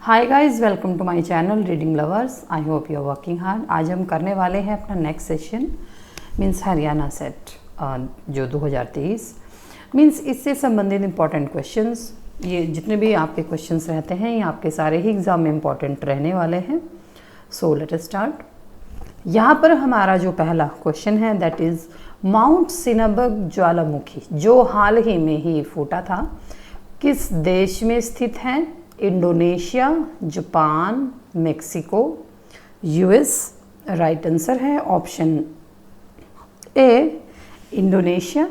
Hi guys, welcome to my channel reading lovers. I hope you are working hard. आज हम करने वाले हैं अपना next session means Haryana set जो 2023 मींस इससे संबंधित इंपॉर्टेंट क्वेश्चंस। ये जितने भी आपके क्वेश्चंस रहते हैं ये आपके सारे ही एग्ज़ाम में इंपॉर्टेंट रहने वाले हैं। So let us start. यहाँ पर हमारा जो पहला क्वेश्चन है दैट इज़ माउंट सिनबर्ग ज्वालामुखी जो हाल ही में ही फूटा था किस देश में स्थित है? Indonesia, Japan, Mexico, US. Right answer है ऑप्शन ए इंडोनेशिया।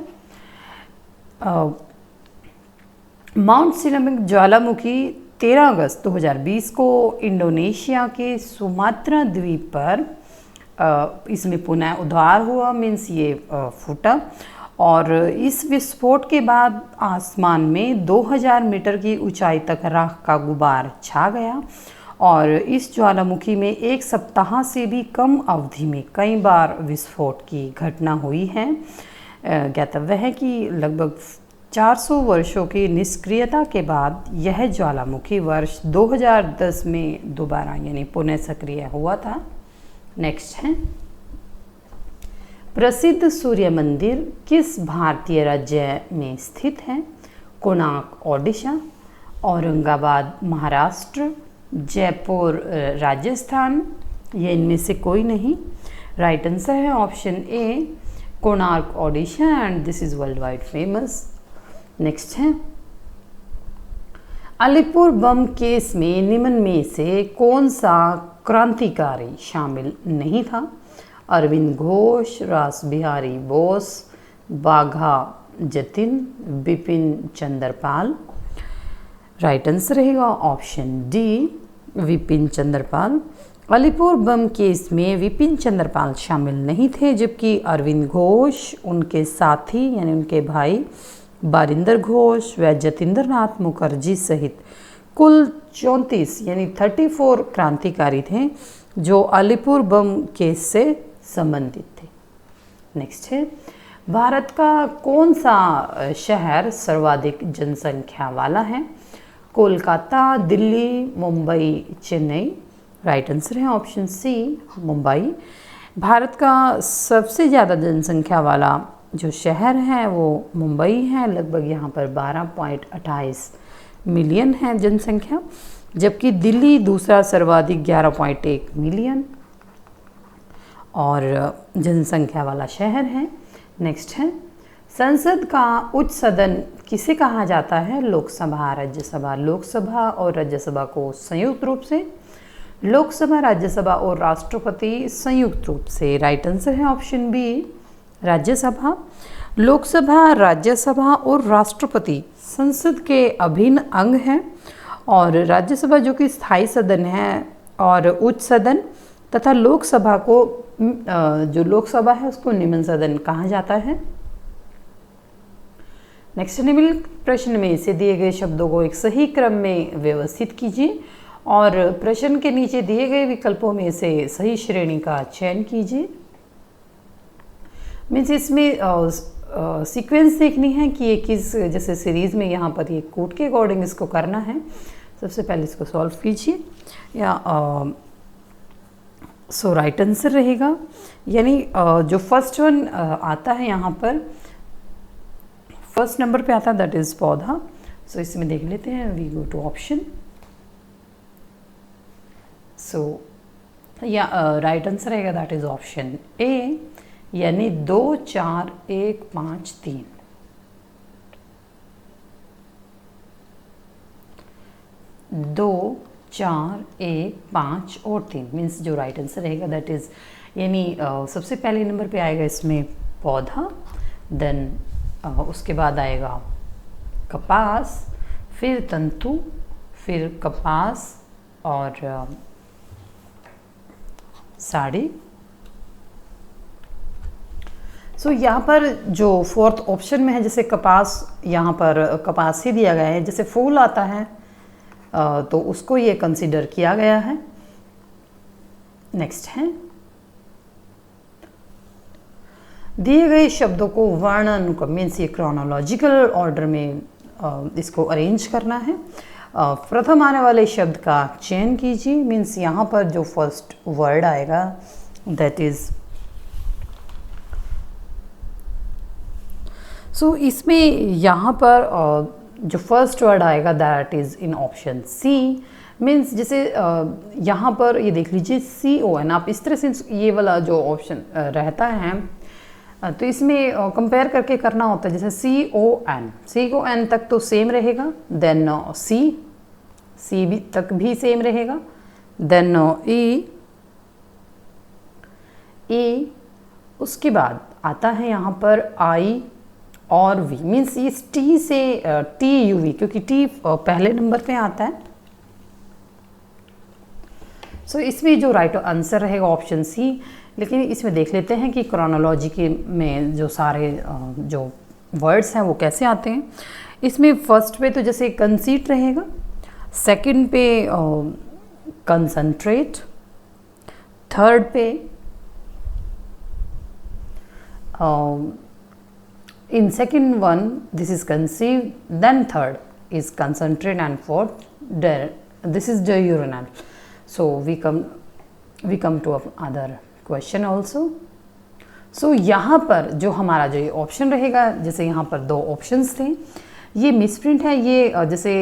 माउंट सिनबर्ग ज्वालामुखी 13 अगस्त 2020 को इंडोनेशिया के सुमात्रा द्वीप पर इसमें पुनः उद्धार हुआ मीन्स ये फूटा और इस विस्फोट के बाद आसमान में 2000 मीटर की ऊंचाई तक राख का गुबार छा गया और इस ज्वालामुखी में एक सप्ताह से भी कम अवधि में कई बार विस्फोट की घटना हुई है। ज्ञातव्य है कि लगभग 400 वर्षों की निष्क्रियता के बाद यह ज्वालामुखी वर्ष 2010 में दोबारा यानी पुनः सक्रिय हुआ था। नेक्स्ट है प्रसिद्ध सूर्य मंदिर किस भारतीय राज्य में स्थित है? कोणार्क ओडिशा, औरंगाबाद महाराष्ट्र, जयपुर राजस्थान। ये इनमें से कोई नहीं। राइट आंसर है option A Konark Odisha and this is world wide famous. Next है अलीपुर बम केस में निम्न में से कौन सा क्रांतिकारी शामिल नहीं था? अरविंद घोष, रास बिहारी बोस, बाघा जतिन, बिपिन चंद्र पाल। राइट आंसर रहेगा ऑप्शन डी विपिन चंद्र पाल। अलीपुर बम केस में विपिन चंद्र पाल शामिल नहीं थे जबकि अरविंद घोष, उनके साथी यानी उनके भाई बारिंदर घोष व जतिंद्र नाथ मुखर्जी सहित कुल 34 यानी 34 क्रांतिकारी थे जो अलीपुर बम केस से संबंधित थे। नेक्स्ट है भारत का कौन सा शहर सर्वाधिक जनसंख्या वाला है? कोलकाता, दिल्ली, मुंबई, चेन्नई। राइट आंसर है ऑप्शन सी मुंबई। भारत का सबसे ज़्यादा जनसंख्या वाला जो शहर है वो मुंबई है। लगभग यहाँ पर 12.28 मिलियन है जनसंख्या जबकि दिल्ली दूसरा सर्वाधिक 11.1 मिलियन और जनसंख्या वाला शहर है। नेक्स्ट है संसद का उच्च सदन किसे कहा जाता है? लोकसभा, राज्यसभा। लोकसभा और राज्यसभा को संयुक्त रूप से लोकसभा, राज्यसभा और राष्ट्रपति संयुक्त रूप से। राइट आंसर है ऑप्शन बी राज्यसभा। लोकसभा, राज्यसभा और राष्ट्रपति संसद के अभिन्न अंग हैं और राज्यसभा जो कि स्थायी सदन है और उच्च सदन तथा लोकसभा को जो लोकसभा है उसको निम्न सदन कहा जाता है। नेक्स्ट निम्न प्रश्न में से दिए गए शब्दों को एक सही क्रम में व्यवस्थित कीजिए और प्रश्न के नीचे दिए गए विकल्पों में से सही श्रेणी का चयन कीजिए। मीन्स इसमें सीक्वेंस देखनी है कि ये किस जैसे सीरीज़ में यहाँ पर ये कोड के अकॉर्डिंग इसको करना है। सबसे पहले इसको सॉल्व कीजिए या सो राइट आंसर रहेगा यानी जो फर्स्ट वन आता है यहाँ पर फर्स्ट नंबर पे आता है दैट इज़ पौधा। सो इसमें देख लेते हैं वी गो टू ऑप्शन। सो या राइट आंसर रहेगा दैट इज़ ऑप्शन ए यानी 2 4 1 5 3। दो 4 1 5 और 3 मीन्स जो राइट आंसर रहेगा दैट इज़ यानी सबसे पहले नंबर पे आएगा इसमें पौधा, देन उसके बाद आएगा कपास, फिर तंतु, फिर कपास और साड़ी। सो यहाँ पर जो फोर्थ ऑप्शन में है जैसे कपास, यहाँ पर कपास ही दिया गया है। जैसे फूल आता है तो उसको ये कंसीडर किया गया है। नेक्स्ट है दिए गए शब्दों को वर्णानुक्रम मीन्स ये क्रोनोलॉजिकल ऑर्डर में इसको अरेंज करना है। प्रथम आने वाले शब्द का चयन कीजिए। मीन्स यहाँ पर जो फर्स्ट वर्ड आएगा दैट इज, सो इसमें यहाँ पर जो फर्स्ट वर्ड आएगा that is in option C. Means जैसे यहाँ पर ये देख लीजिए CON, आप इस तरह से ये वाला जो ऑप्शन रहता है तो इसमें कंपेयर करके करना होता है। जैसे CON तक तो सेम रहेगा, देन C भी तक भी सेम रहेगा, देन E, उसके बाद आता है यहाँ पर I और V। मीन्स इस T से TUV, क्योंकि T पहले नंबर पे आता है। सो इसमें जो राइट आंसर रहेगा ऑप्शन C। लेकिन इसमें देख लेते हैं कि क्रोनोलॉजी के में जो सारे जो वर्ड्स हैं वो कैसे आते हैं। इसमें फर्स्ट पे तो जैसे कंसीट रहेगा, सेकंड पे कंसंट्रेट, थर्ड पे in second one this is conceive, then third is concentrate, and fourth this is diurnal. So we come to other question also. So यहाँ पर जो हमारा जो ये ऑप्शन रहेगा, जैसे यहाँ पर दो ऑप्शंस थे, ये मिसप्रिंट है। ये जैसे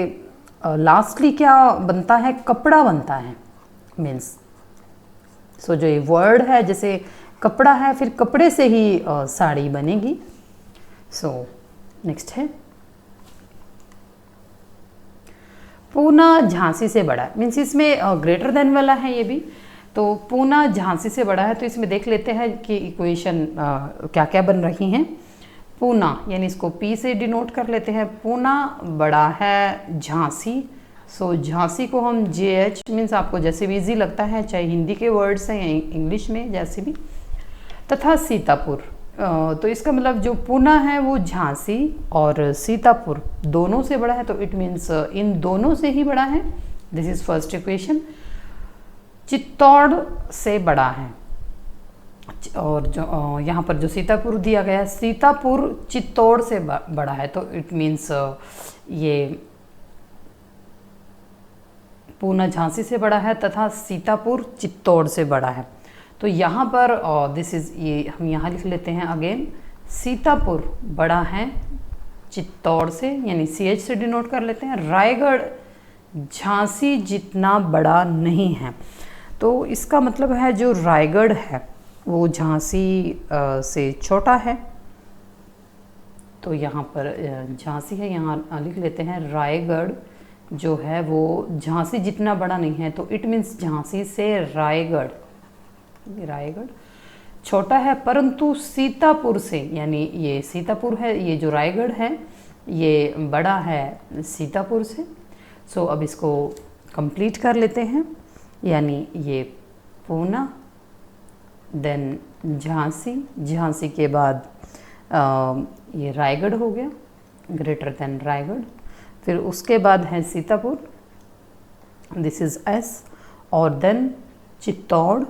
लास्टली क्या बनता है, कपड़ा बनता है। मीन्स सो जो ये वर्ड है जैसे कपड़ा है, फिर कपड़े से ही साड़ी बनेगी। सो नेक्स्ट है पूना झांसी से बड़ा है। मीन्स इसमें ग्रेटर देन वाला है ये भी, तो पूना झांसी से बड़ा है। तो इसमें देख लेते हैं कि इक्वेशन क्या क्या बन रही हैं। पूना यानी इसको P से डिनोट कर लेते हैं। पूना बड़ा है झांसी, सो झांसी को हम JH, मीन्स आपको जैसे भी इजी लगता है, चाहे हिंदी के वर्ड्स हैं या इंग्लिश में जैसे भी, तथा सीतापुर। तो इसका मतलब जो पूना है वो झांसी और सीतापुर दोनों से बड़ा है, तो इट मीन्स इन दोनों से ही बड़ा है। This is first equation. Chittor से बड़ा है, और जो यहाँ पर जो सीतापुर दिया गया है, सीतापुर चित्तौड़ से बड़ा है, तो इट मीन्स ये पूना झांसी से बड़ा है तथा सीतापुर चित्तौड़ से बड़ा है। तो यहाँ पर दिस इज, ये हम यहाँ लिख लेते हैं अगेन, सीतापुर बड़ा है चित्तौड़ से, यानी CH से डिनोट कर लेते हैं। रायगढ़ झांसी जितना बड़ा नहीं है, तो इसका मतलब है जो रायगढ़ है वो झांसी से छोटा है। तो यहाँ पर झांसी है, यहाँ लिख लेते हैं रायगढ़ जो है वो झांसी जितना बड़ा नहीं है, तो इट मीन्स झांसी से रायगढ़ छोटा है, परंतु सीतापुर से, यानी ये सीतापुर है, ये जो रायगढ़ है ये बड़ा है सीतापुर से। सो अब इसको कंप्लीट कर लेते हैं, यानी ये पूना, देन झांसी, झांसी के बाद ये रायगढ़ हो गया, ग्रेटर देन रायगढ़, फिर उसके बाद है सीतापुर, दिस इज S, और देन चित्तौड़।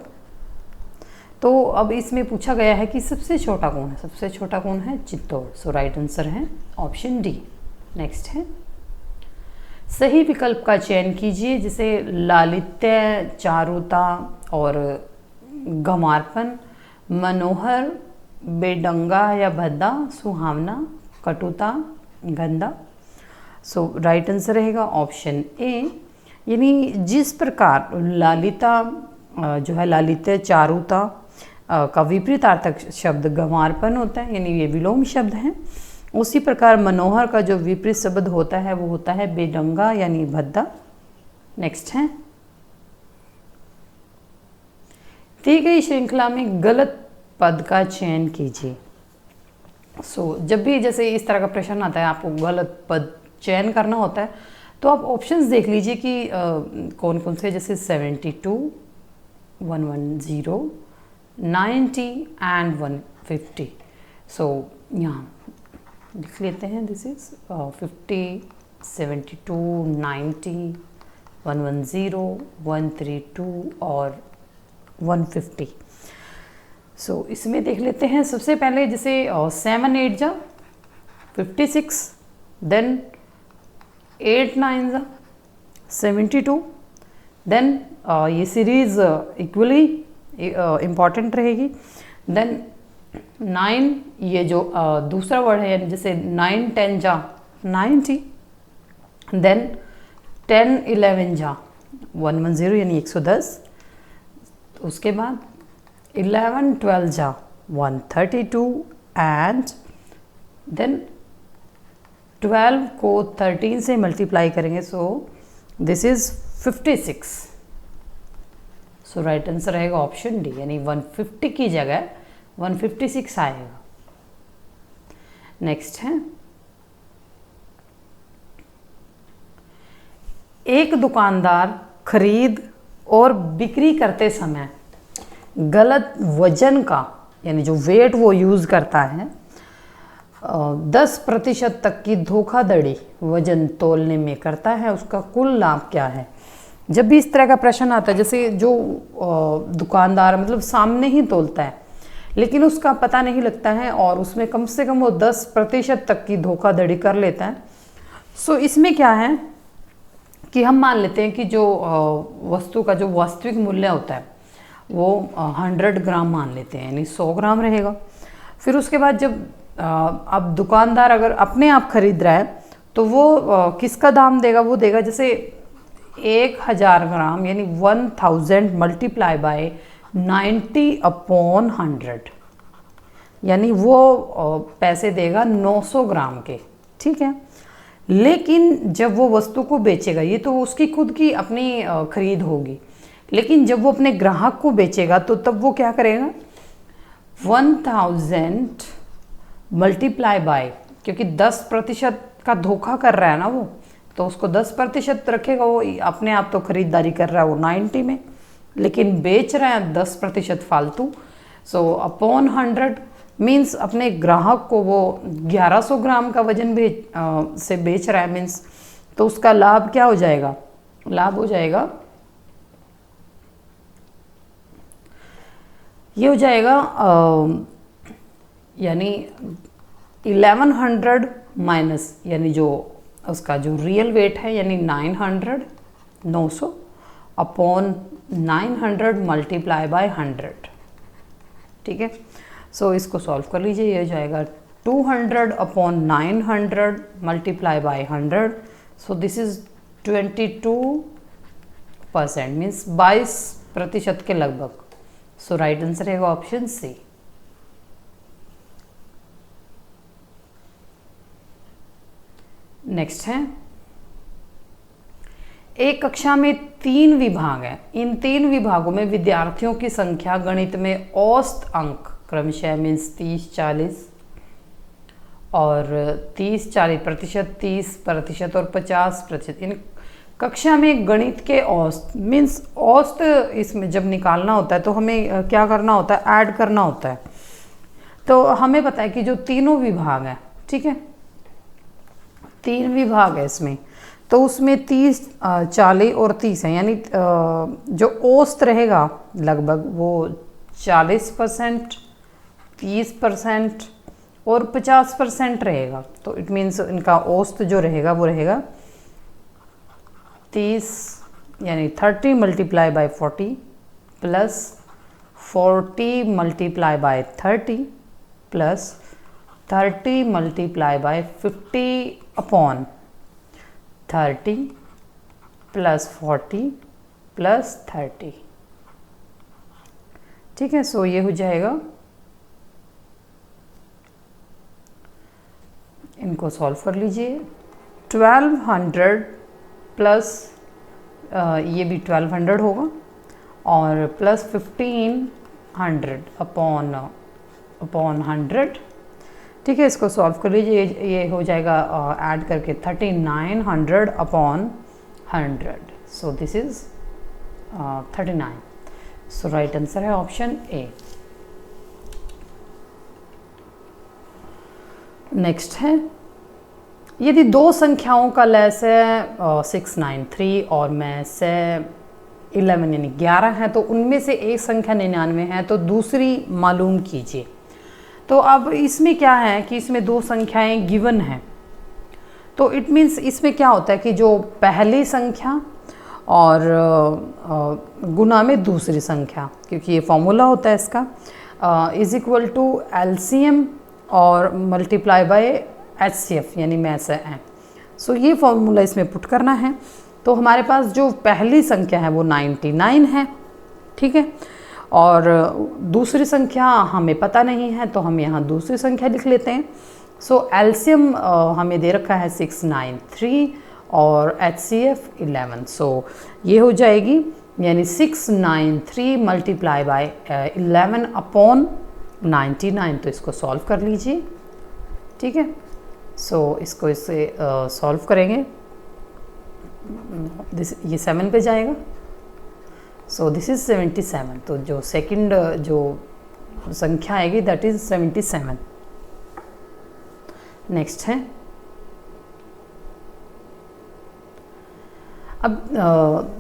तो अब इसमें पूछा गया है कि सबसे छोटा कौन है, सबसे छोटा कौन है, चित्तौड़। सो राइट आंसर है ऑप्शन D। नेक्स्ट है सही विकल्प का चयन कीजिए, जिसे लालित्य, चारुता और गंवारपन, मनोहर, बेढंगा या भद्दा, सुहावना, कटुता, गंदा। सो राइट आंसर रहेगा ऑप्शन A। यानी जिस प्रकार लालिता जो है, लालित्य, चारुता का विपरीतार्थक शब्द गंवारपन होता है, यानी ये विलोम शब्द हैं, उसी प्रकार मनोहर का जो विपरीत शब्द होता है वो होता है बेढंगा यानी भद्दा। नेक्स्ट है दी गई श्रृंखला में गलत पद का चयन कीजिए। सो जब भी जैसे इस तरह का प्रश्न आता है, आपको गलत पद चयन करना होता है, तो आप ऑप्शंस देख लीजिए कि कौन कौन से, जैसे 72, 110, 90 एंड 150। सो यहाँ लिख लेते हैं, दिस इज 50, 72, 90, 110, 132 और 150। सो इसमें देख लेते हैं सबसे पहले, जैसे 7 8 जा 56, देन 8 9 जा 72। देन ये सीरीज इक्वली इम्पॉर्टेंट रहेगी। देन 9, ये जो दूसरा वर्ड है, यानी जैसे 9 10 जा 90। देन 10 11 जा 110 यानी 110। उसके बाद 11 12 जा 132 एंड देन 12 को 13 से मल्टीप्लाई करेंगे, so this is 56। So right answer रहेगा ऑप्शन डी, यानी 150 की जगह 156 आएगा। नेक्स्ट है, एक दुकानदार खरीद और बिक्री करते समय गलत वजन का, यानी जो वेट वो यूज़ करता है, 10% तक की धोखाधड़ी वजन तोलने में करता है, उसका कुल लाभ क्या है। जब भी इस तरह का प्रश्न आता है, जैसे जो दुकानदार मतलब सामने ही तोलता है लेकिन उसका पता नहीं लगता है और उसमें कम से कम वो 10% तक की धोखाधड़ी कर लेता है, सो इसमें क्या है कि हम मान लेते हैं कि जो वस्तु का जो वास्तविक मूल्य होता है वो 100 ग्राम मान लेते हैं, यानी 100 ग्राम रहेगा। फिर उसके बाद जब अब दुकानदार अगर अपने आप खरीद रहा है तो वो किसका दाम देगा, वो देगा जैसे 1000 ग्राम यानी 1000 मल्टीप्लाई बाय 90/100, यानी वो पैसे देगा 900 ग्राम के, ठीक है। लेकिन जब वो वस्तु को बेचेगा, ये तो उसकी खुद की अपनी खरीद होगी, लेकिन जब वो अपने ग्राहक को बेचेगा तो तब वो क्या करेगा, 1000 मल्टीप्लाई बाय, क्योंकि 10% का धोखा कर रहा है ना वो, तो उसको 10% रखेगा, वो अपने आप तो खरीदारी कर रहा है वो 90 में, लेकिन बेच रहा है 10% फालतू। सो अपॉन 100 मीन्स अपने ग्राहक को वो 1100 ग्राम का वजन से बेच रहा है, मीन्स तो उसका लाभ क्या हो जाएगा, लाभ हो जाएगा, ये हो जाएगा यानी 1100 माइनस, यानी जो उसका जो रियल वेट है यानी 900 अपॉन 900 मल्टीप्लाई बाय 100, ठीक है। सो इसको सॉल्व कर लीजिए, ये हो जाएगा 200 upon 900 multiply by 100, so this is 22%, means 22% के लगभग। सो राइट आंसर रहेगा ऑप्शन सी। नेक्स्ट है, एक कक्षा में 3 विभाग हैं, इन 3 विभागों में विद्यार्थियों की संख्या गणित में औसत अंक क्रमशः मीन्स 30-40 और 30-40%, 30% और 50%। इन कक्षा में गणित के औसत मीन्स औसत इसमें जब निकालना होता है तो हमें क्या करना होता है, ऐड करना होता है। तो हमें पता है कि जो तीनों विभाग हैं, ठीक है, 3 विभाग है इसमें, तो उसमें 30, 40 और 30 है, यानी जो औसत रहेगा लगभग वो 40%, 30% और 50% रहेगा। तो इट मीन्स इनका औसत जो रहेगा वो रहेगा 30 यानी 30 multiply by 40 plus 40 multiply by 30 plus 30 multiply by 50 upon 30 plus 40 plus 30, ठीक है। सो ये हो जाएगा, इनको सॉल्व कर लीजिए, 1200 प्लस ये भी 1200 होगा और प्लस 1500 अपॉन 100, ठीक है। इसको सॉल्व कर लीजिए, ये हो जाएगा ऐड करके 3900 upon 100, so this is 39। So right answer है ऑप्शन ए। नेक्स्ट है, यदि 2 संख्याओं का लैस है 693 और मैस है 11 यानी 11 है, तो उनमें से एक संख्या 99 है, तो दूसरी मालूम कीजिए। तो अब इसमें क्या है कि इसमें 2 संख्याएं गिवन हैं, तो इट मीन्स इसमें क्या होता है कि जो पहली संख्या और गुना में दूसरी संख्या, क्योंकि ये फॉर्मूला होता है इसका, इज इक्वल टू एलसीएम और मल्टीप्लाई बाय एचसीएफ यानी मैस है। सो ये फॉर्मूला इसमें पुट करना है। तो हमारे पास जो पहली संख्या है वो 99 है, ठीक है, और दूसरी संख्या हमें पता नहीं है तो हम यहाँ दूसरी संख्या लिख लेते हैं। सो एलसीएम हमें दे रखा है 693 और एचसीएफ 11। सो ये हो जाएगी यानी 693 मल्टीप्लाई बाय 11 अपॉन 99। तो इसको सॉल्व कर लीजिए, ठीक है। सो इसको इससे सॉल्व करेंगे, ये 7 पे जाएगा। So this is 77। तो जो सेकंड जो संख्या आएगी दैट इज़ 77। नेक्स्ट है अब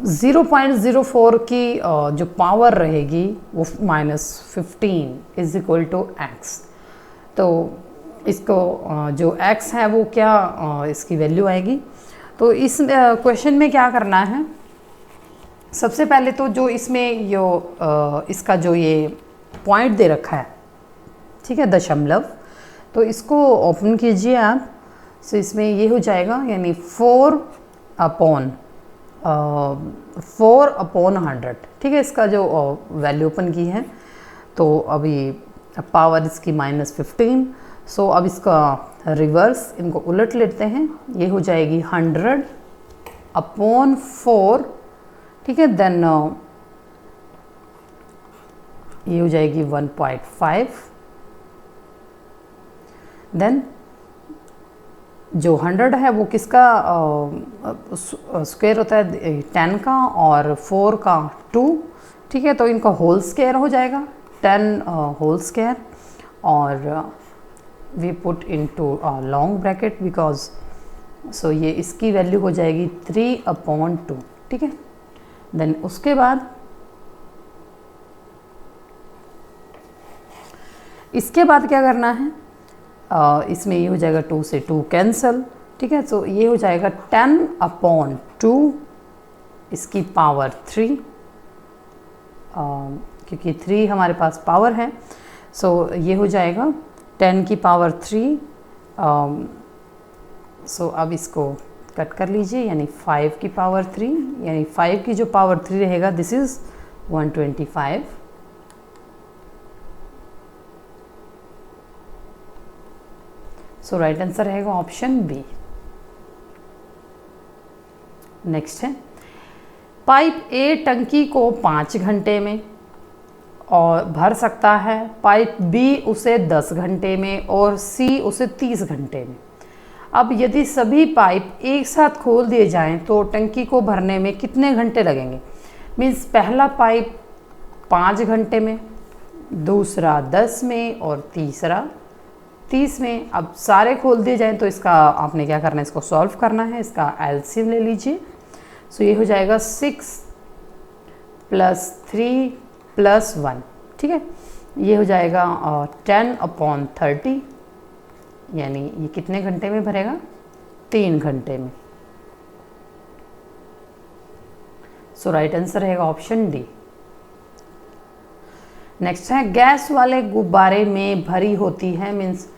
0.04 की जो पावर रहेगी वो -15 इज इक्वल टू एक्स। तो इसको जो x है वो क्या इसकी वैल्यू आएगी। तो इस क्वेश्चन में क्या करना है, सबसे पहले तो जो इसमें जो इसका जो ये पॉइंट दे रखा है, ठीक है, दशमलव, तो इसको ओपन कीजिए आप। सो इसमें ये हो जाएगा यानी 4 अपॉन 100, ठीक है, इसका जो वैल्यू ओपन की है। तो अभी पावर इसकी -15। सो अब इसका रिवर्स, इनको उलट लेते हैं, ये हो जाएगी 100 अपॉन 4, ठीक है, देन ये हो जाएगी 1.5। देन जो 100 है वो किसका स्क्वायर होता है, 10 का, और 4 का 2, ठीक है, तो इनका होल स्क्वायर हो जाएगा 10 होल स्क्वायर, और we put into long bracket because, so ये इसकी वैल्यू हो जाएगी 3/2, ठीक है। देन उसके बाद इसके बाद क्या करना है, इसमें ये हो जाएगा 2 से 2 कैंसल, ठीक है। तो ये हो जाएगा 10/2 इसकी पावर 3, क्योंकि 3 हमारे पास पावर है। सो ये हो जाएगा 10 की पावर 3। सो अब इसको कट कर लीजिए, यानी 5 की पावर 3, यानी 5 की जो पावर 3 रहेगा this is 125। So right answer रहेगा ऑप्शन बी। नेक्स्ट है, पाइप ए टंकी को 5 घंटे में और भर सकता है, पाइप बी उसे 10 घंटे में और सी उसे 30 घंटे में। अब यदि सभी पाइप एक साथ खोल दिए जाएं तो टंकी को भरने में कितने घंटे लगेंगे। मीन्स पहला पाइप 5 घंटे में, दूसरा 10 में और तीसरा 30 में। अब सारे खोल दिए जाएं तो इसका आपने क्या करना है, इसको सॉल्व करना है, इसका एलसीएम ले लीजिए। सो ये हो जाएगा 6 + 3 + 1, ठीक है, ये हो जाएगा 10/30, यानी ये कितने घंटे में भरेगा, 3 घंटे में। सो राइट आंसर रहेगा ऑप्शन डी। नेक्स्ट है, गैस वाले गुब्बारे में भरी होती है, means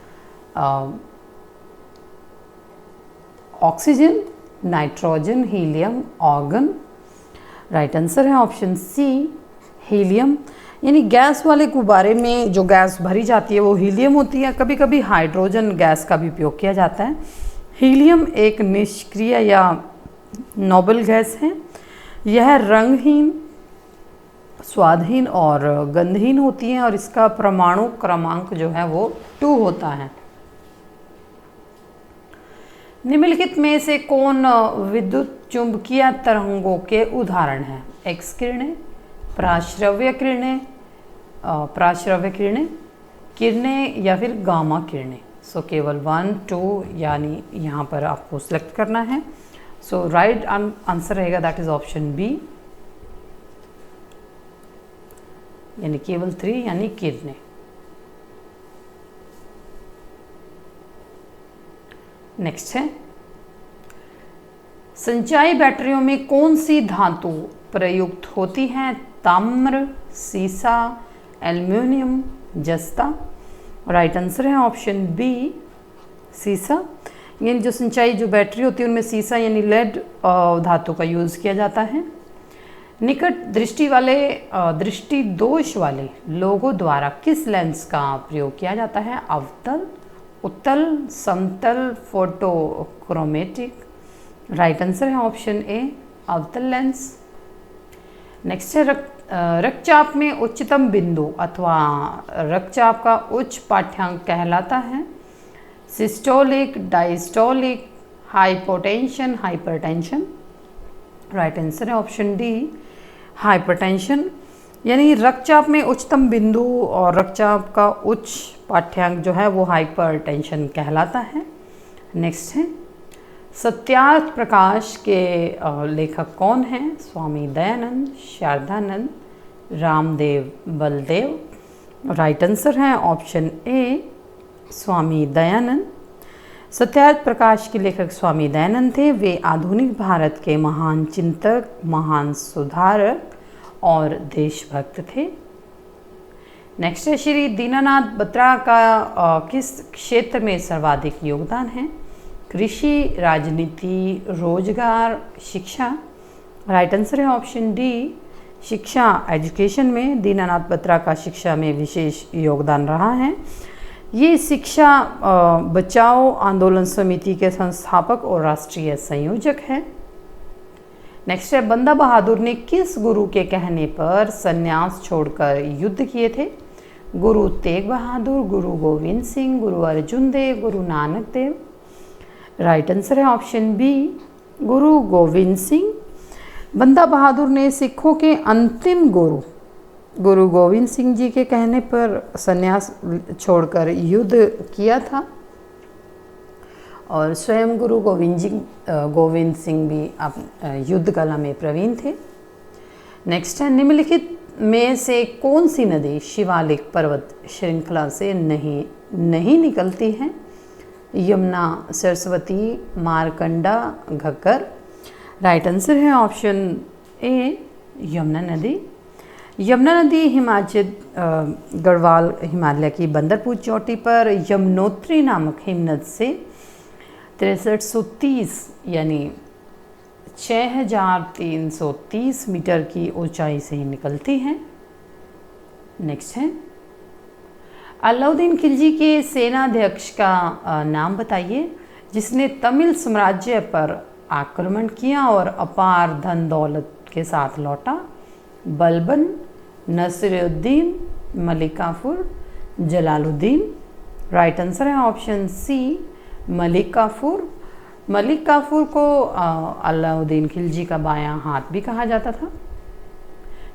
oxygen, nitrogen, helium, organ. Right answer है ऑप्शन सी, हीलियम। यानी गैस वाले गुब्बारे में जो गैस भरी जाती है वो हीलियम होती है। कभी कभी हाइड्रोजन गैस का भी उपयोग किया जाता है। हीलियम एक निष्क्रिय या नोबल गैस है। यह रंगहीन, स्वादहीन और गंधहीन होती है और इसका परमाणु क्रमांक जो है वो 2 होता है। निम्नलिखित में से कौन विद्युत चुंबकीय तरंगों के उदाहरण हैं। एक्स किरणें, प्राश्रव्य किरणें, किरणें या फिर गामा किरणें। सो केवल 1, 2 यानी यहाँ पर आपको सिलेक्ट करना है। सो राइट आंसर रहेगा दैट इज ऑप्शन बी, यानी केवल 3 यानी किरणें। नेक्स्ट है, सिंचाई बैटरियों में कौन सी धातु प्रयुक्त होती है? ताम्र, सीसा, एल्युमिनियम, जस्ता। राइट आंसर है ऑप्शन बी, सीसा। यानी जो सिंचाई जो बैटरी होती है उनमें सीसा यानी लेड धातु का यूज़ किया जाता है। निकट दृष्टि वाले दृष्टि दोष वाले लोगों द्वारा किस लेंस का प्रयोग किया जाता है? अवतल, उत्तल, समतल, फोटोक्रोमेटिक। राइट आंसर है ऑप्शन ए, अवतल लेंस। नेक्स्ट है रक्तचाप में उच्चतम बिंदु अथवा रक्तचाप का उच्च पाठ्यांक कहलाता है? Systolic, diastolic, hypotension, hypertension. Right answer है ऑप्शन डी, हाइपरटेंशन। यानी रक्तचाप में उच्चतम बिंदु और रक्तचाप का उच्च पाठ्यांक जो है वो हाइपरटेंशन कहलाता है। नेक्स्ट है सत्यार्थ प्रकाश के लेखक कौन हैं? स्वामी दयानंद, शारदानंद, रामदेव, बलदेव। राइट आंसर है ऑप्शन ए, स्वामी दयानंद। सत्यार्थ प्रकाश के लेखक स्वामी दयानंद थे। वे आधुनिक भारत के महान चिंतक, महान सुधारक और देशभक्त थे। नेक्स्ट है श्री दीनानाथ बत्रा का किस क्षेत्र में सर्वाधिक योगदान है? कृषि, राजनीति, रोजगार, शिक्षा। राइट आंसर है ऑप्शन डी, शिक्षा, एजुकेशन में दीनानाथ बत्रा का शिक्षा में विशेष योगदान रहा है। ये शिक्षा बचाओ आंदोलन समिति के संस्थापक और राष्ट्रीय संयोजक है। नेक्स्ट है बंदा बहादुर ने किस गुरु के कहने पर संन्यास छोड़कर युद्ध किए थे? गुरु तेग बहादुर, गुरु गोविंद सिंह, गुरु अर्जुन देव, गुरु नानक देव। राइट आंसर है ऑप्शन बी, गुरु गोविंद सिंह। बंदा बहादुर ने सिखों के अंतिम गुरु गोविंद सिंह जी के कहने पर संन्यास छोड़कर युद्ध किया था और स्वयं गुरु गोविंद सिंह भी युद्ध कला में प्रवीण थे। नेक्स्ट है निम्नलिखित में से कौन सी नदी शिवालिक पर्वत श्रृंखला से नहीं निकलती है? यमुना, सरस्वती, मारकंडा, घग्गर। राइट आंसर है ऑप्शन ए, यमुना नदी। यमुना नदी हिमाचल गढ़वाल हिमालय की बंदरपुर चोटी पर यमुनोत्री नामक हिमनद से 6330 यानी 6330 मीटर की ऊंचाई से निकलती है। नेक्स्ट है अलाउद्दीन खिलजी के सेनाध्यक्ष का नाम बताइए जिसने तमिल साम्राज्य पर आक्रमण किया और अपार धन दौलत के साथ लौटा। बलबन, नसीरुद्दीन, मलिक काफूर, जलालुद्दीन। राइट आंसर है ऑप्शन सी, मलिक काफूर। मलिक काफूर को अलाउद्दीन खिलजी का बायां हाथ भी कहा जाता था।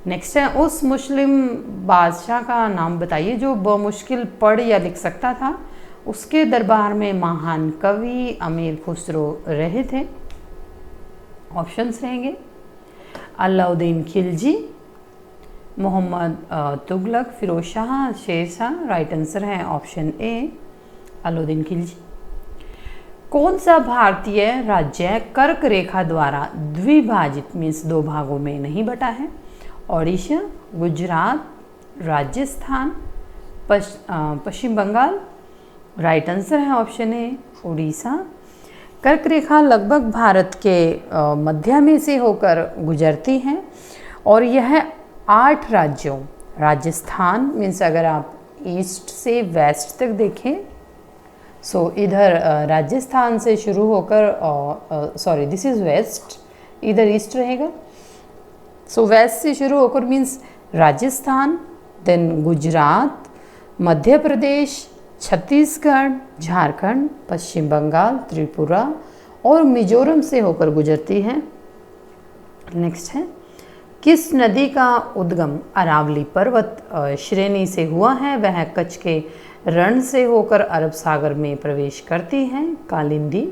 नेक्स्ट है उस मुस्लिम बादशाह का नाम बताइए जो बमुश्किल पढ़ या लिख सकता था। उसके दरबार में महान कवि अमीर खुसरो रहे थे। ऑप्शंस रहेंगे अलाउद्दीन खिलजी, मोहम्मद तुगलक, फिरोज शाह, शेर शाह। राइट आंसर है ऑप्शन ए, अलाउद्दीन खिलजी। कौन सा भारतीय राज्य कर्क रेखा द्वारा द्विभाजित मीन्स दो भागों में नहीं बटा है? ओडिशा, गुजरात, राजस्थान, पश्चिम बंगाल। राइट आंसर है ऑप्शन ए, उड़ीसा। कर्क रेखा लगभग भारत के मध्य में से होकर गुजरती है और यह 8 राज्यों राजस्थान मीन्स अगर आप ईस्ट से वेस्ट तक देखें सो इधर राजस्थान से शुरू होकर सॉरी दिस इज़ वेस्ट, इधर ईस्ट रहेगा। सो वेस्ट से शुरू होकर मीन्स राजस्थान, देन गुजरात, मध्य प्रदेश, छत्तीसगढ़, झारखंड, पश्चिम बंगाल, त्रिपुरा और मिजोरम से होकर गुजरती है। नेक्स्ट है किस नदी का उद्गम अरावली पर्वत श्रेणी से हुआ है? वह कच्छ के रण से होकर अरब सागर में प्रवेश करती है। कालिंदी,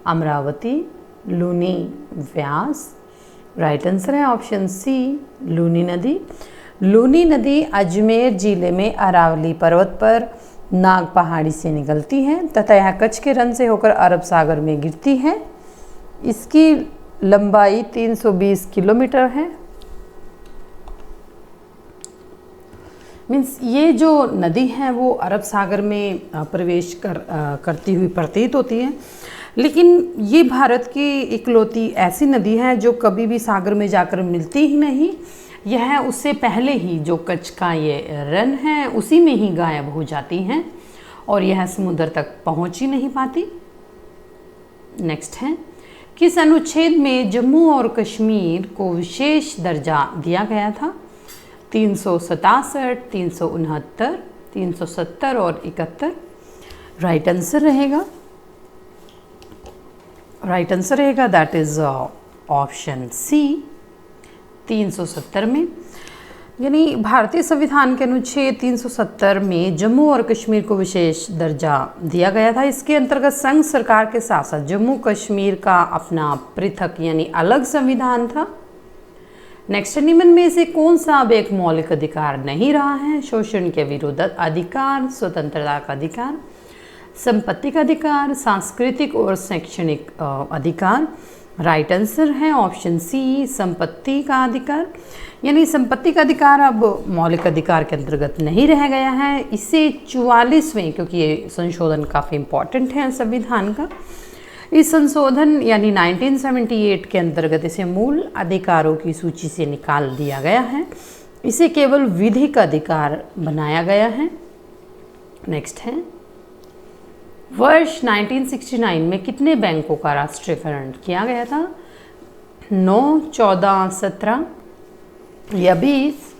अमरावती, लूनी, व्यास। राइट आंसर है ऑप्शन सी, लूनी नदी। लूनी नदी अजमेर जिले में अरावली पर्वत पर नाग पहाड़ी से निकलती है तथा यह कच्छ के रण से होकर अरब सागर में गिरती है। इसकी लंबाई 320 किलोमीटर है। मीन्स ये जो नदी है वो अरब सागर में प्रवेश करती हुई प्रतीत होती है, लेकिन ये भारत की इकलौती ऐसी नदी है जो कभी भी सागर में जाकर मिलती ही नहीं। यह उससे पहले ही जो कच्छ का ये रन है उसी में ही गायब हो जाती हैं और यह समुद्र तक पहुंच ही नहीं पाती। नेक्स्ट है, किस अनुच्छेद में जम्मू और कश्मीर को विशेष दर्जा दिया गया था? 367, 369, 370 और 71। राइट आंसर रहेगा दैट इज ऑप्शन सी 370 में। यानी भारतीय संविधान के अनुच्छेद 370 में जम्मू और कश्मीर को विशेष दर्जा दिया गया था। इसके अंतर्गत संघ सरकार के साथ साथ जम्मू कश्मीर का अपना पृथक यानी अलग संविधान था। नेक्स्ट, निम्न में से कौन सा अब एक मौलिक अधिकार नहीं रहा है? शोषण के विरुद्ध अधिकार, स्वतंत्रता का अधिकार, संपत्ति का अधिकार, सांस्कृतिक और शैक्षणिक अधिकार। राइट आंसर है ऑप्शन सी संपत्ति का अधिकार। यानी संपत्ति का अधिकार अब मौलिक अधिकार के अंतर्गत नहीं रह गया है। इसे 44वें, क्योंकि ये संशोधन काफ़ी इम्पॉर्टेंट है संविधान का, इस संशोधन यानी 1978 के अंतर्गत इसे मूल अधिकारों की सूची से निकाल दिया गया है। इसे केवल विधिक अधिकार बनाया गया है। नेक्स्ट है, वर्ष 1969 में कितने बैंकों का राष्ट्रीयकरण किया गया था? 9, 14, 17 या 20।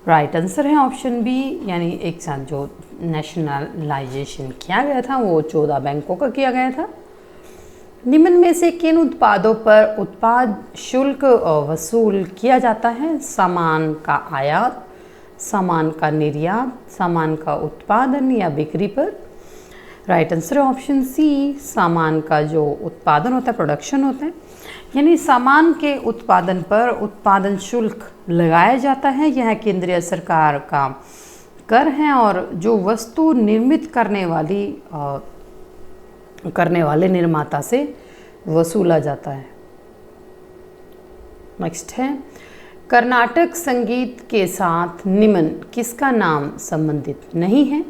राइट आंसर है ऑप्शन बी, यानी एक साथ जो नेशनलाइजेशन किया गया था वो 14 बैंकों का किया गया था। निम्न में से किन उत्पादों पर उत्पाद शुल्क वसूल किया जाता है? सामान का आयात, सामान का निर्यात, सामान का उत्पादन या बिक्री पर? राइट आंसर है ऑप्शन सी सामान का जो उत्पादन होता है, प्रोडक्शन होता है। यानी सामान के उत्पादन पर उत्पादन शुल्क लगाया जाता है। यह केंद्रीय सरकार का कर है और जो वस्तु निर्मित करने वाले निर्माता से वसूला जाता है। नेक्स्ट है, कर्नाटक संगीत के साथ निम्न किसका नाम संबंधित नहीं है?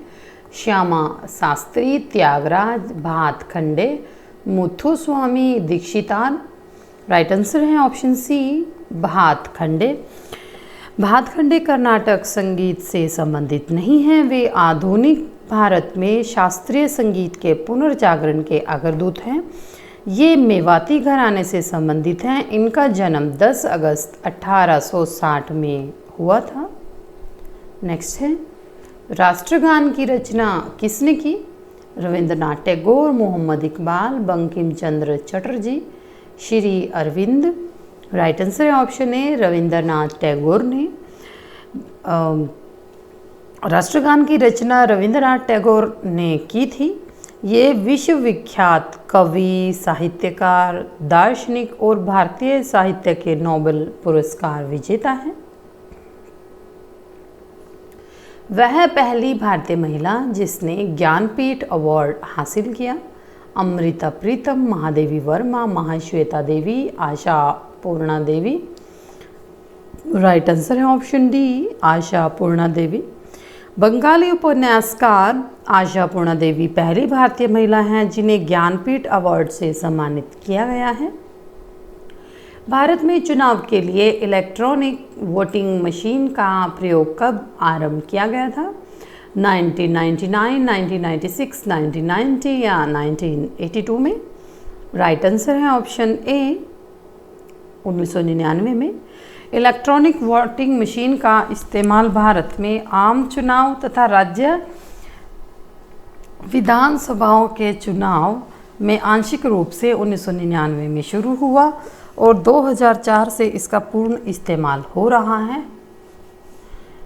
श्यामा शास्त्री, त्यागराज, भातखंडे, मुथुस्वामी दीक्षितार। राइट आंसर है ऑप्शन सी भातखंडे। भातखंडे कर्नाटक संगीत से संबंधित नहीं हैं। वे आधुनिक भारत में शास्त्रीय संगीत के पुनर्जागरण के अग्रदूत हैं। ये मेवाती घराने से संबंधित हैं। इनका जन्म 10 अगस्त 1860 में हुआ था। नेक्स्ट है, राष्ट्रगान की रचना किसने की? रविंद्रनाथ टैगोर, मोहम्मद इकबाल, बंकिम चंद्र चटर्जी, श्री अरविंद। राइट आंसर है ऑप्शन ए रविंद्रनाथ टैगोर ने। राष्ट्रगान की रचना रविंद्रनाथ टैगोर ने की थी। ये विश्वविख्यात कवि, साहित्यकार, दार्शनिक और भारतीय साहित्य के नोबेल पुरस्कार विजेता हैं। वह पहली भारतीय महिला जिसने ज्ञानपीठ अवार्ड हासिल किया। अमृता प्रीतम, महादेवी वर्मा, महाश्वेता देवी, आशा पूर्णा देवी। राइट आंसर है ऑप्शन डी आशा पूर्णा देवी। बंगाली उपन्यासकार आशा पूर्णा देवी पहली भारतीय महिला हैं जिन्हें ज्ञानपीठ अवार्ड से सम्मानित किया गया है। भारत में चुनाव के लिए इलेक्ट्रॉनिक वोटिंग मशीन का प्रयोग कब आरंभ किया गया था? 1999, 1996, 1990 या 1982 में? राइट आंसर है ऑप्शन ए 1999 में। इलेक्ट्रॉनिक वोटिंग मशीन का इस्तेमाल भारत में आम चुनाव तथा राज्य विधानसभाओं के चुनाव में आंशिक रूप से 1999 में शुरू हुआ और 2004 से इसका पूर्ण इस्तेमाल हो रहा है।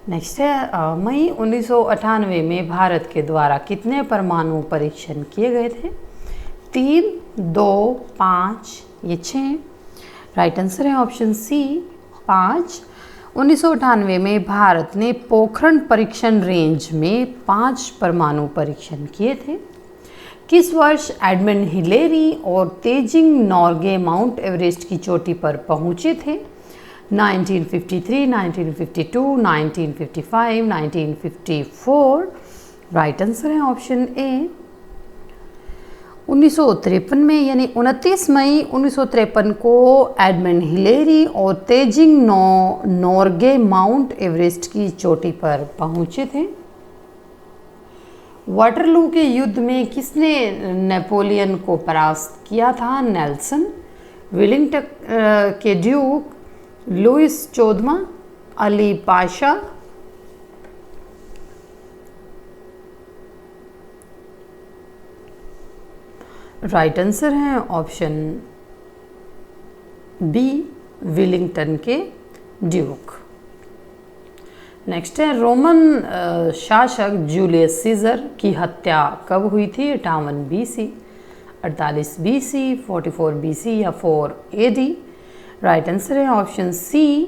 नेक्स्ट है, मई 1998 में भारत के द्वारा कितने परमाणु परीक्षण किए गए थे? 3, 2, 5 या 6? राइट आंसर है ऑप्शन सी 5। 1998 में भारत ने पोखरण परीक्षण रेंज में 5 परमाणु परीक्षण किए थे। किस वर्ष एडमंड हिलेरी और तेजिंग नॉर्गे माउंट एवरेस्ट की चोटी पर पहुंचे थे? 1953, 1952, 1955, 1954। राइट आंसर है ऑप्शन ए 1953 में, यानी 29 मई 1953 को एडमंड हिलेरी और तेजिंग नॉर्गे माउंट एवरेस्ट की चोटी पर पहुंचे थे। वाटरलू के युद्ध में किसने नेपोलियन को परास्त किया था? नेल्सन, वेलिंगटन के ड्यूक, लुइस 14वां, अली पाशा। राइट आंसर है ऑप्शन बी, वेलिंगटन के ड्यूक। नेक्स्ट है रोमन शासक जूलियस सीजर की हत्या कब हुई थी? 58 BC, 48 BC, 44 BC या 4 AD। राइट आंसर है ऑप्शन सी,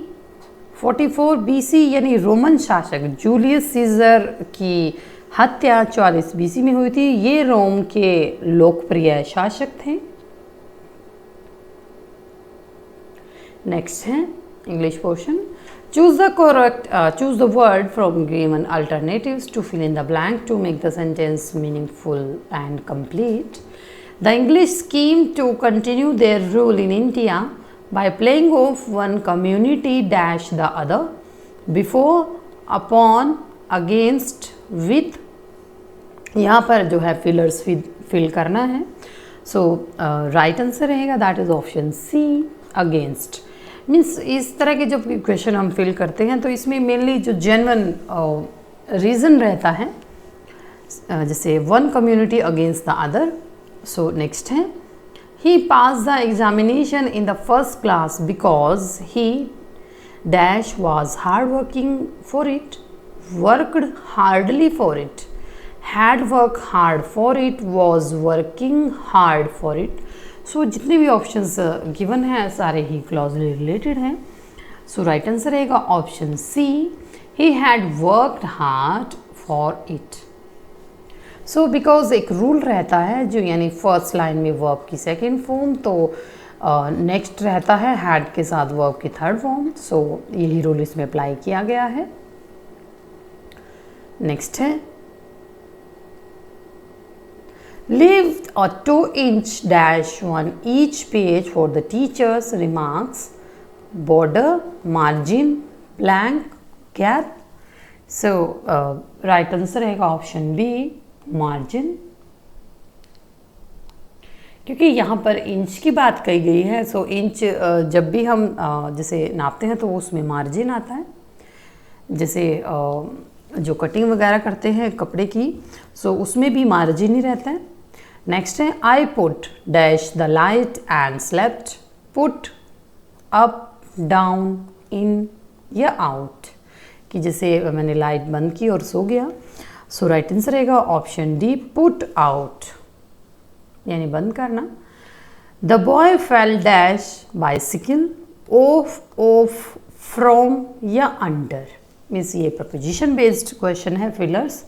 44 BC, यानी रोमन शासक जूलियस सीजर की हत्या 44 BC में हुई थी। ये रोम के लोकप्रिय शासक थे। नेक्स्ट है English portion. Choose the word from given alternatives to fill in the blank to make the sentence meaningful and complete. The English scheme to continue their rule in India by playing off one community dash the other, before, upon, against, with। यहाँ पर जो है fillers fill करना है। So right answer रहेगा that is option C, against. Means इस तरह के जब क्वेश्चन हम फिल करते हैं तो इसमें मेनली जो जेन्युइन रीज़न रहता है, जैसे one community against the other. So next है he pass the examination in the first class because he dash was hard working for it, worked hardly for it, had worked hard for it, was working hard for it। सो जितने भी options given हैं सारे ही closely related हैं। So right answer रहेगा option C, he had worked hard for it. So because एक rule रहता है जो, यानी फर्स्ट लाइन में वर्ब की सेकेंड फॉर्म, तो नेक्स्ट रहता है हैड के साथ वर्ब की थर्ड फॉर्म। सो यही रूल इसमें अप्लाई किया गया है। नेक्स्ट है leave a 2-inch dash on each page for the teacher's remarks, border, margin, blank, gap। so right answer रहेगा ऑप्शन बी, margin। क्योंकि यहाँ पर इंच की बात कही गई है, सो इंच जब भी हम जैसे नापते हैं तो उसमें मार्जिन आता है। जैसे जो कटिंग वगैरह करते हैं कपड़े की, सो उसमें भी मार्जिन ही रहता है। नेक्स्ट है I put dash the light and slept, put up, down, in या आउट, कि जैसे मैंने लाइट बंद की और सो गया। सो राइट आंसर रहेगा ऑप्शन डी, पुट आउट, यानी बंद करना। The boy fell dash bicycle, off, from या अंडर। मीन्स ये प्रपोजिशन बेस्ड क्वेश्चन है, फिलर्स।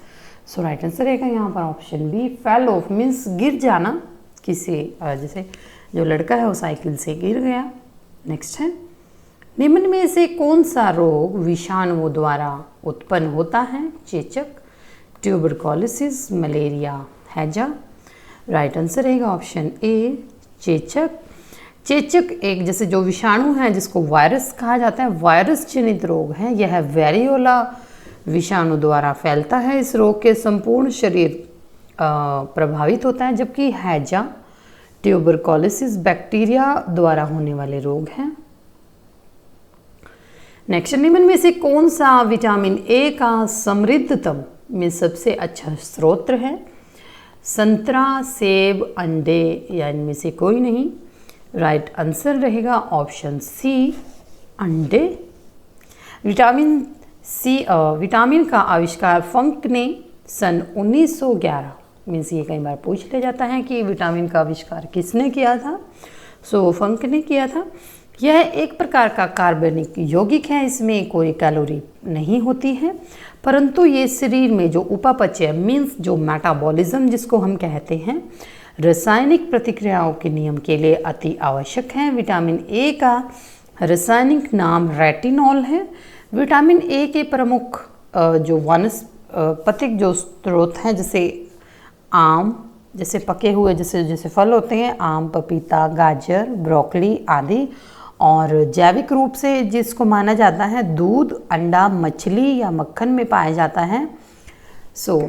सो राइट आंसर रहेगा यहाँ पर option B, fell off means गिर जाना, किसी जैसे जो लड़का है वो साइकिल से गिर गया। नेक्स्ट है निम्न में से कौन सा रोग विषाणुओं द्वारा उत्पन्न होता है? चेचक, ट्यूबरकुलोसिस, मलेरिया, हैजा। राइट आंसर रहेगा ऑप्शन ए, चेचक। चेचक एक जैसे जो विषाणु है जिसको वायरस कहा जाता है, वायरस जनित रोग है। यह वेरियोला विषाणु द्वारा फैलता है। इस रोग के संपूर्ण शरीर प्रभावित होता है, जबकि हैजा, ट्यूबरकुलोसिस बैक्टीरिया द्वारा होने वाले रोग हैं। नेक्स्ट, निम्न में से कौन सा विटामिन ए का समृद्धतम में सबसे अच्छा स्रोत है? संतरा, सेब, अंडे या इनमें से कोई नहीं। राइट आंसर रहेगा ऑप्शन सी, अंडे। विटामिन का आविष्कार फंक ने सन 1911, मीन्स ये कई बार पूछ लिया जाता है कि विटामिन का आविष्कार किसने किया था। सो फंक ने किया था। यह एक प्रकार का कार्बनिक यौगिक है, इसमें कोई कैलोरी नहीं होती है, परंतु ये शरीर में जो उपापचय मीन्स जो मेटाबॉलिज्म जिसको हम कहते हैं, रासायनिक प्रतिक्रियाओं के नियम के लिए अति आवश्यक है। विटामिन ए का रासायनिक नाम रेटिनॉल है। विटामिन ए के प्रमुख जो वनस्पतिक जो स्रोत हैं, जैसे आम, जैसे पके हुए जैसे फल होते हैं, आम, पपीता, गाजर, ब्रोकली आदि, और जैविक रूप से जिसको माना जाता है दूध, अंडा, मछली या मक्खन में पाया जाता है। सो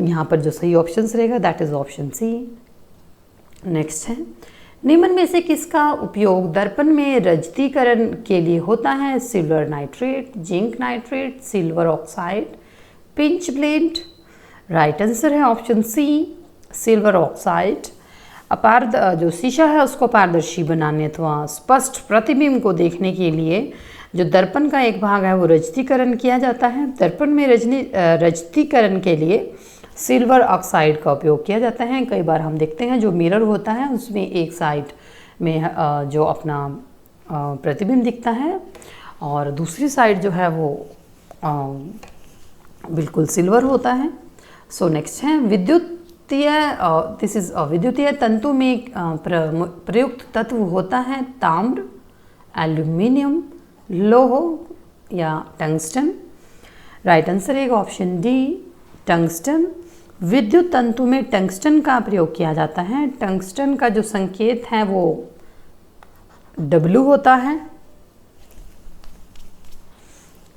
यहाँ पर जो सही ऑप्शन रहेगा that is option C. Next है, निम्न में से किसका उपयोग दर्पण में रजतीकरण के लिए होता है? Silver nitrate, zinc nitrate, silver oxide, pinch blend. Right answer है ऑप्शन सी, सिल्वर ऑक्साइड। जो शीशा है उसको पारदर्शी बनाने अथवा स्पष्ट प्रतिबिंब को देखने के लिए जो दर्पण का एक भाग है वो रजतीकरण किया जाता है। दर्पण में रजतीकरण के लिए सिल्वर ऑक्साइड का उपयोग किया जाता है। कई बार हम देखते हैं जो मिरर होता है उसमें एक साइड में जो अपना प्रतिबिंब दिखता है और दूसरी साइड जो है वो बिल्कुल सिल्वर होता है। सो नेक्स्ट है, विद्युतीय तंतु में प्रयुक्त तत्व होता है ताम्र, एल्यूमिनियम, लोह या टंगस्टन। राइट आंसर है ऑप्शन डी, टंगस्टन। विद्युत तंतु में टंगस्टन का प्रयोग किया जाता है। टंगस्टन का जो संकेत है वो W होता है।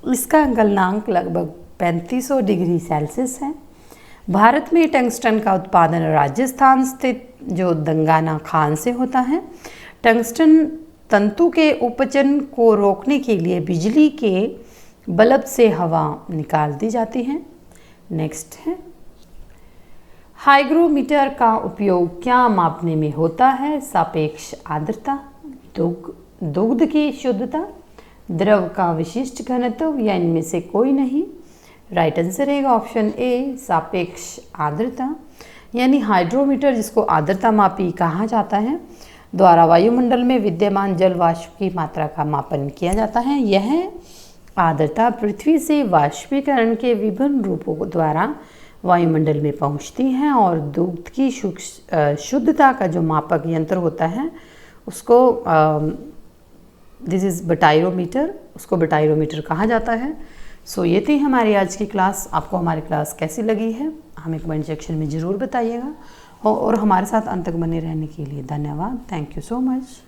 इसका गलनांक लगभग 3500 डिग्री सेल्सियस है। भारत में टंगस्टन का उत्पादन राजस्थान स्थित जो दंगाना खान से होता है। टंगस्टन तंतु के उपचन को रोकने के लिए बिजली के बल्ब से हवा निकाल दी जाती है। नेक्स्ट है, हाइग्रोमीटर का उपयोग क्या मापने में होता है? सापेक्ष आर्द्रता, दुग्ध की शुद्धता, द्रव का विशिष्ट घनत्व या इनमें से कोई नहीं। राइट आंसर है ऑप्शन ए, सापेक्ष आर्द्रता। यानी हाइड्रोमीटर जिसको आर्द्रता मापी कहा जाता है द्वारा वायुमंडल में विद्यमान जल वाष्प की मात्रा का मापन किया जाता है। यह आर्द्रता पृथ्वी से वाष्पीकरण के विभिन्न रूपों द्वारा वायुमंडल में पहुंचती है और दुग्ध की शुद्धता का जो मापक यंत्र होता है उसको दिस इज़ बटाइरोमीटर, उसको बटाइरोमीटर कहा जाता है। सो ये थी हमारी आज की क्लास। आपको हमारी क्लास कैसी लगी है हमें कमेंट सेक्शन में ज़रूर बताइएगा और हमारे साथ अंत तक बने रहने के लिए धन्यवाद। Thank you so much.